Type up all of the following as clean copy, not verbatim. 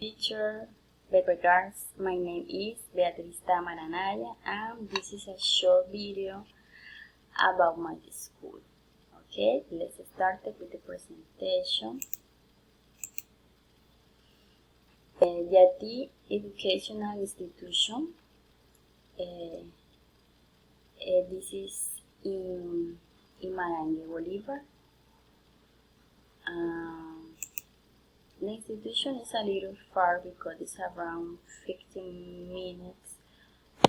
Teacher, best regards. My name is Beatriz Tamaranaya, and this is a short video about my school. Okay, let's start with the presentation. Yati Educational Institution. This is in Marangue, Bolívar. The institution is a little far because it's around 15 minutes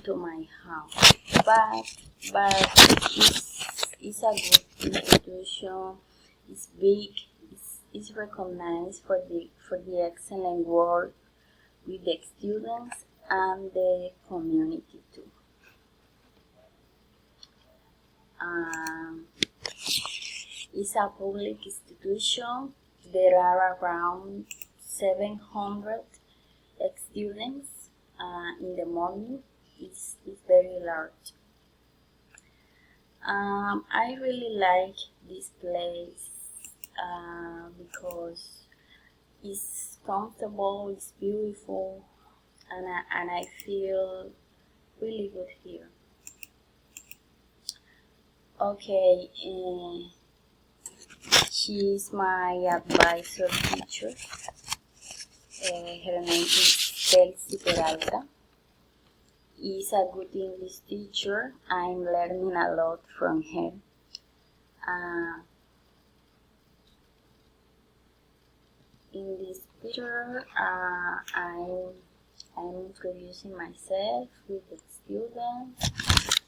to my house, but it's a good institution. It's big. It's recognized for the excellent work with the students and the community too. It's a public institution. There are around 700 students in the morning. It's very large. I really like this place because it's comfortable, it's beautiful, and I feel really good here. Okay, she's my advisor teacher. Her name is Chelsea Peralta. She's a good English teacher. I'm learning a lot from her. In this picture, I'm introducing myself with the students.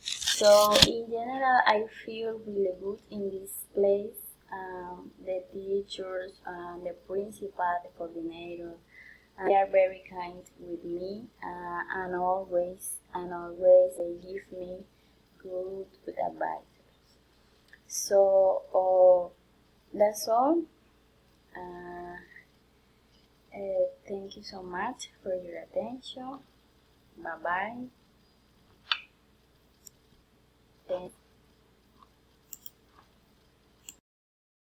So in general, I feel really good in this place. The teachers, the principal, the coordinator, they are very kind with me, and always they give me good advice. So that's all. Thank you so much for your attention. Bye bye. Thanks.